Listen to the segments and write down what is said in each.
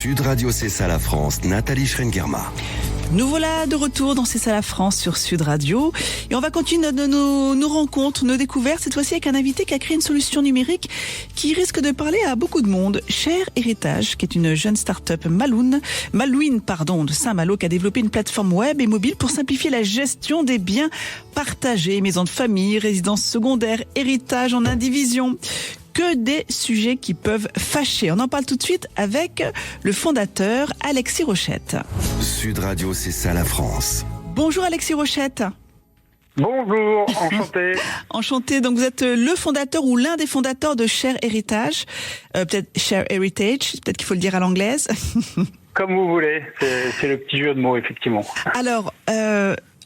Sud Radio, c'est ça la France, Nathalie Schrengerma. Nous voilà de retour dans C'est ça la France sur Sud Radio et on va continuer nos rencontres, nos découvertes, cette fois-ci avec un invité qui a créé une solution numérique qui risque de parler à beaucoup de monde. Share Héritage, qui est une jeune start-up Malouine de Saint-Malo, qui a développé une plateforme web et mobile pour simplifier la gestion des biens partagés, maisons de famille, résidences secondaires, héritage en indivision. Que des sujets qui peuvent fâcher. On en parle tout de suite avec le fondateur Alexis Rochette. Sud Radio, c'est ça la France. Bonjour Alexis Rochette. Bonjour, enchanté. Enchanté, donc vous êtes le fondateur ou l'un des fondateurs de Share Héritage. Peut-être Share Heritage, peut-être qu'il faut le dire à l'anglaise. Comme vous voulez, c'est le petit jeu de mots, effectivement. Alors,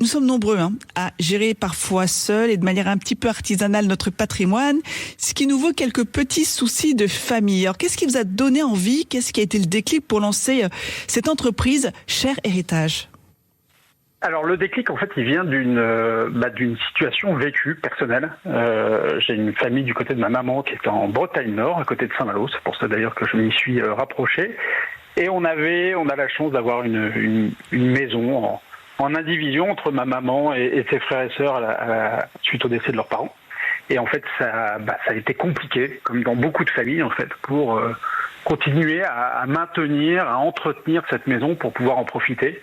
nous sommes nombreux à gérer parfois seuls et de manière un petit peu artisanale notre patrimoine, ce qui nous vaut quelques petits soucis de famille. Alors, qu'est-ce qui vous a donné envie? Qu'est-ce qui a été le déclic pour lancer cette entreprise Share Héritage? Alors le déclic, en fait, il vient d'une situation vécue personnelle. J'ai une famille du côté de ma maman qui est en Bretagne Nord, à côté de Saint-Malo. C'est pour ça d'ailleurs que je m'y suis rapproché. Et on a la chance d'avoir une maison en indivision entre ma maman et ses frères et sœurs suite au décès de leurs parents. Et en fait, ça a été compliqué, comme dans beaucoup de familles, en fait, pour continuer à maintenir, à entretenir cette maison pour pouvoir en profiter.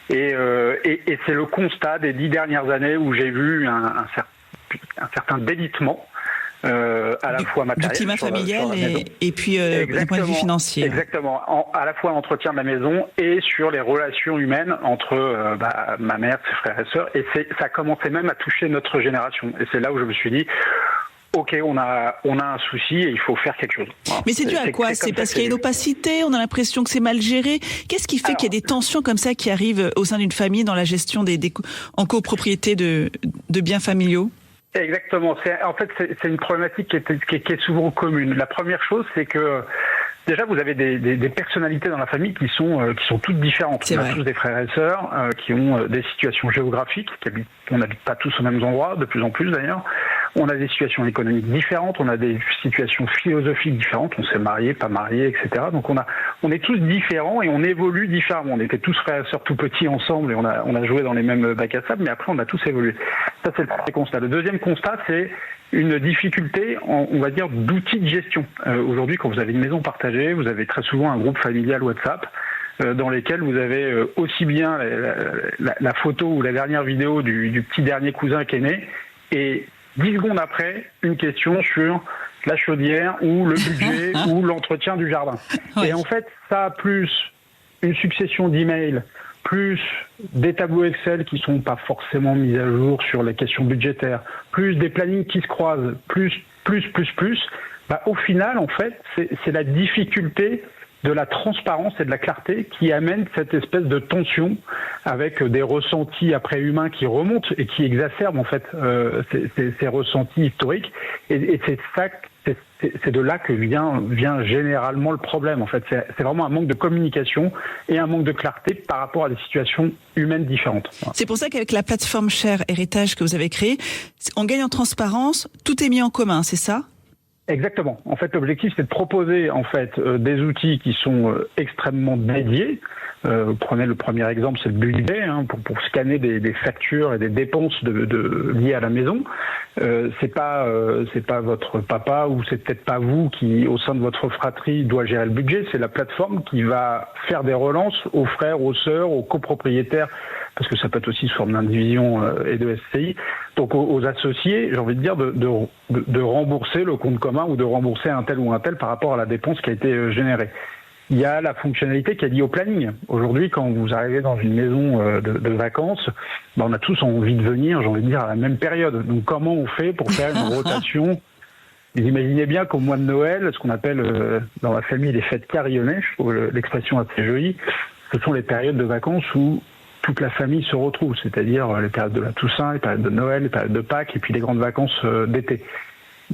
Et c'est le constat des 10 dernières années où j'ai vu un certain délitement, à la fois matériel, du climat familial et puis d'un point de vue financier. Exactement, à la fois l'entretien de la maison et sur les relations humaines entre ma mère, ses frères et sœurs. Et ça commençait même à toucher notre génération. Et c'est là où je me suis dit, ok, on a un souci et il faut faire quelque chose. Voilà. Mais c'est dû à quoi? C'est parce qu'il y a une opacité, on a l'impression que c'est mal géré. Qu'est-ce qui fait qu'il y a des tensions comme ça qui arrivent au sein d'une famille dans la gestion en copropriété de biens familiaux? Exactement. C'est une problématique qui est souvent commune. La première chose, c'est que déjà vous avez des personnalités dans la famille qui sont toutes différentes. On a tous des frères et sœurs qui ont des situations géographiques, on n'habite pas tous aux mêmes endroits, de plus en plus d'ailleurs. On a des situations économiques différentes, on a des situations philosophiques différentes, on s'est marié, pas marié, etc. Donc on est tous différents et on évolue différemment. On était tous frères et sœurs tout petits ensemble et on a joué dans les mêmes bacs à sable, mais après on a tous évolué. Ça c'est le premier constat. Le deuxième constat, c'est une difficulté, on va dire, d'outils de gestion. Aujourd'hui, quand vous avez une maison partagée, vous avez très souvent un groupe familial WhatsApp dans lesquels vous avez aussi bien la photo ou la dernière vidéo du petit dernier cousin qui est né et 10 secondes après, une question sur la chaudière ou le budget ou l'entretien du jardin. Oui. Et en fait, ça plus une succession d'emails, plus des tableaux Excel qui sont pas forcément mis à jour sur les questions budgétaires, plus des plannings qui se croisent, plus, au final, en fait, c'est la difficulté de la transparence et de la clarté qui amène cette espèce de tension avec des ressentis après humains qui remontent et qui exacerbent en fait ces ressentis historiques. Et c'est de là que vient généralement le problème. En fait, c'est vraiment un manque de communication et un manque de clarté par rapport à des situations humaines différentes. Voilà. C'est pour ça qu'avec la plateforme Share Héritage que vous avez créée, on gagne en transparence, tout est mis en commun, c'est ça ? Exactement. En fait, l'objectif, c'est de proposer des outils qui sont extrêmement dédiés. Prenez le premier exemple, c'est le budget, pour scanner des factures et des dépenses liées à la maison. C'est pas votre papa ou c'est peut-être pas vous qui, au sein de votre fratrie, doit gérer le budget. C'est la plateforme qui va faire des relances aux frères, aux sœurs, aux copropriétaires, parce que ça peut être aussi sous forme d'indivision et de SCI. Donc aux associés, j'ai envie de dire de rembourser le compte commun ou de rembourser un tel ou un tel par rapport à la dépense qui a été générée. Il y a la fonctionnalité qui est liée au planning. Aujourd'hui, quand vous arrivez dans une maison de vacances, on a tous envie de venir, j'ai envie de dire, à la même période. Donc comment on fait pour faire une rotation? Vous imaginez bien qu'au mois de Noël, ce qu'on appelle dans la famille les fêtes carillonnées, je trouve l'expression assez jolie, ce sont les périodes de vacances où toute la famille se retrouve, c'est-à-dire les périodes de la Toussaint, les périodes de Noël, les périodes de Pâques et puis les grandes vacances d'été.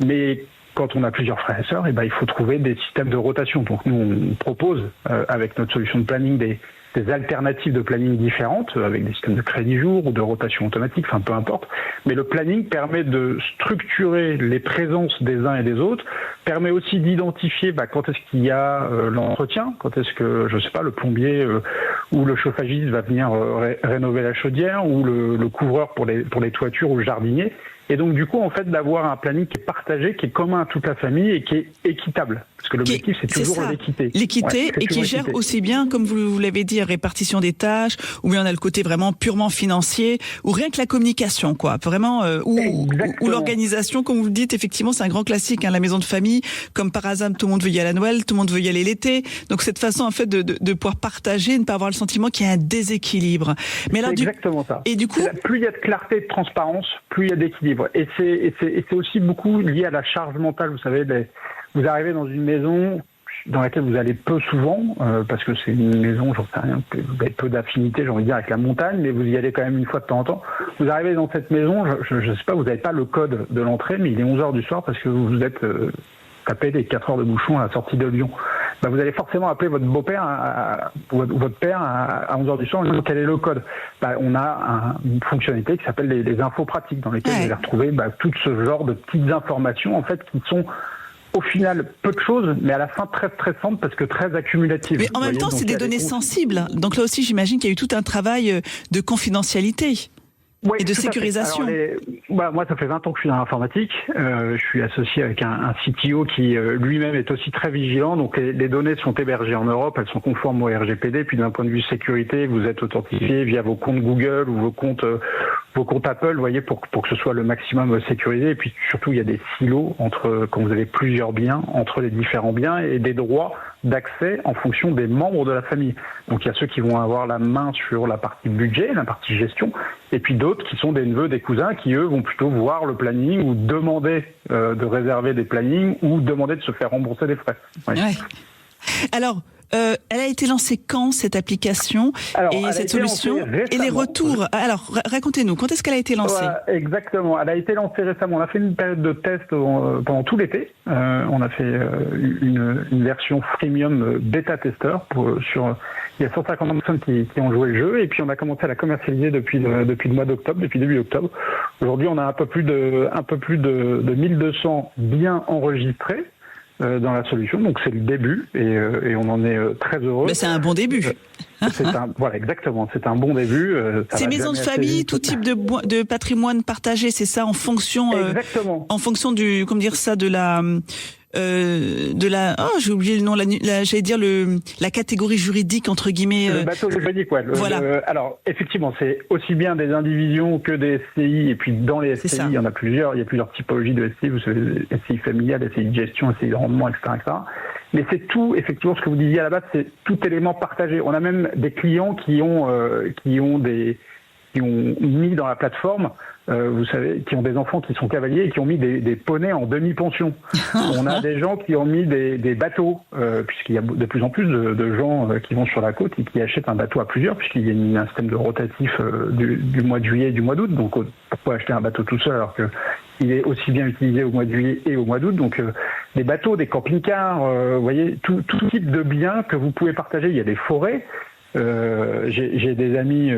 Mais quand on a plusieurs frères et sœurs, il faut trouver des systèmes de rotation. Donc nous, on propose avec notre solution de planning alternatives de planning différentes, avec des systèmes de crédit jour ou de rotation automatique, enfin peu importe. Mais le planning permet de structurer les présences des uns et des autres, permet aussi d'identifier quand est-ce qu'il y a l'entretien, quand est-ce que, je sais pas, le plombier ou le chauffagiste va venir rénover la chaudière, ou le couvreur pour les toitures ou le jardinier. Et donc, du coup, en fait, d'avoir un planning qui est partagé, qui est commun à toute la famille et qui est équitable. Parce que l'objectif, c'est toujours l'équité. L'équité, et qui gère aussi bien, comme vous l'avez dit, la répartition des tâches, ou bien on a le côté vraiment purement financier, ou rien que la communication, quoi. Vraiment, ou l'organisation, comme vous le dites, effectivement, c'est un grand classique, la maison de famille. Comme par hasard, tout le monde veut y aller à Noël, tout le monde veut y aller l'été. Donc, cette façon, en fait, de pouvoir partager, ne pas avoir le sentiment qu'il y a un déséquilibre. Mais alors, c'est exactement ça. Et du coup, plus il y a de clarté et de transparence, plus il y a d'équilibre. Et c'est aussi beaucoup lié à la charge mentale. Vous savez, vous arrivez dans une maison dans laquelle vous allez peu souvent, parce que c'est une maison, j'en sais rien, vous avez peu d'affinité, j'ai envie de dire, avec la montagne, mais vous y allez quand même une fois de temps en temps. Vous arrivez dans cette maison, je sais pas, vous n'avez pas le code de l'entrée, mais il est 11h du soir parce que vous vous êtes tapé les 4 heures de bouchon à la sortie de Lyon. Vous allez forcément appeler votre beau-père ou votre père à 11h du soir en disant quel est le code. On a une fonctionnalité qui s'appelle les infos pratiques, dans lesquelles vous allez retrouver tout ce genre de petites informations, en fait, qui sont au final peu de choses, mais à la fin très stressantes parce que très accumulatives. Mais en même temps, c'est des données sensibles. Donc là aussi, j'imagine qu'il y a eu tout un travail de confidentialité. Oui, et de sécurisation. Alors moi, ça fait 20 ans que je suis dans l'informatique. Je suis associé avec un CTO qui lui-même est aussi très vigilant. Donc les données sont hébergées en Europe, elles sont conformes au RGPD. Puis d'un point de vue sécurité, vous êtes authentifié via vos comptes Google ou vos comptes Apple, vous voyez, pour que ce soit le maximum sécurisé. Et puis surtout, il y a des silos quand vous avez plusieurs biens, entre les différents biens, et des droits d'accès en fonction des membres de la famille. Donc il y a ceux qui vont avoir la main sur la partie budget, la partie gestion, et puis d'autres qui sont des neveux, des cousins, qui eux vont plutôt voir le planning ou demander de réserver des plannings ou demander de se faire rembourser des frais. Ouais. Alors, elle a été lancée quand, cette application et cette solution, et les retours? Alors, racontez-nous, quand est-ce qu'elle a été lancée? Exactement, elle a été lancée récemment. On a fait une période de test pendant tout l'été. On a fait une version freemium bêta-testeur. Il y a 150 personnes qui ont joué le jeu, et puis on a commencé à la commercialiser depuis le mois d'octobre, depuis début octobre. Aujourd'hui, on a un peu plus de 1200 biens enregistrés dans la solution, donc c'est le début et on en est très heureux. Mais c'est un bon début. Voilà, exactement, c'est un bon début. Ces maisons de famille, tout type de patrimoine partagé, c'est ça, en fonction du, comment dire ça, j'ai oublié le nom, j'allais dire la catégorie juridique, entre guillemets. Le bateau juridique, ouais. Voilà. Alors, effectivement, c'est aussi bien des indivisions que des SCI, et puis dans les SCI, il y en a plusieurs, il y a plusieurs typologies de SCI, vous savez, SCI familiale, SCI de gestion, SCI de rendement, etc., etc. Mais c'est tout, effectivement, ce que vous disiez à la base, c'est tout élément partagé. On a même des clients qui ont mis dans la plateforme, vous savez, qui ont des enfants qui sont cavaliers et qui ont mis des poneys en demi-pension. On a des gens qui ont mis des bateaux, puisqu'il y a de plus en plus de gens qui vont sur la côte et qui achètent un bateau à plusieurs, puisqu'il y a un système de rotatif du mois de juillet et du mois d'août. Donc pourquoi acheter un bateau tout seul alors qu'il est aussi bien utilisé au mois de juillet et au mois d'août? Donc des bateaux, des camping-cars, vous voyez, tout type de biens que vous pouvez partager. Il y a des forêts. J'ai des amis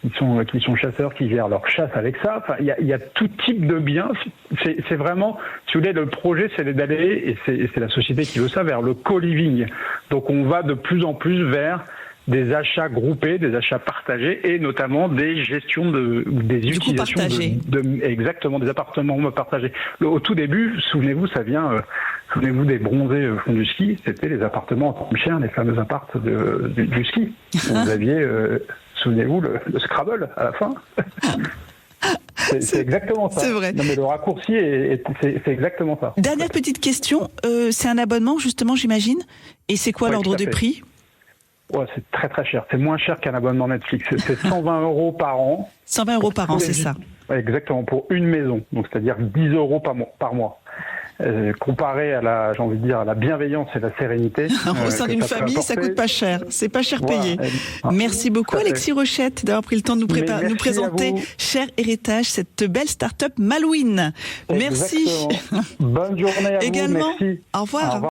qui sont chasseurs, qui gèrent leur chasse avec ça. Enfin, il y a tout type de biens. C'est vraiment, si vous voulez, le projet, c'est d'aller, et c'est la société qui veut ça, vers le co-living. Donc on va de plus en plus vers des achats groupés, des achats partagés, et notamment des gestions des utilisations exactement, des appartements partagés. Au tout début, souvenez-vous, souvenez-vous des bronzés fond du ski, c'était les appartements en timeshare, les fameux apparts du ski. Vous aviez, souvenez-vous, le Scrabble à la fin. C'est exactement ça. C'est vrai. Non, mais le raccourci, c'est exactement ça. Dernière petite question, c'est un abonnement justement, j'imagine, et c'est quoi l'ordre de prix? Ouais, c'est très très cher. C'est moins cher qu'un abonnement Netflix. C'est 120 € par an. 120 € par an, c'est ça. Ouais, exactement, pour une maison. Donc c'est-à-dire 10 € par mois. Comparé à la bienveillance et la sérénité. Au sein d'une famille, ça coûte pas cher. C'est pas cher payé. Merci beaucoup, Alexis Rochette, d'avoir pris le temps de nous présenter Cher Héritage, cette belle start-up Malouine. Merci. Bonne journée à vous. Également. Merci. Au revoir.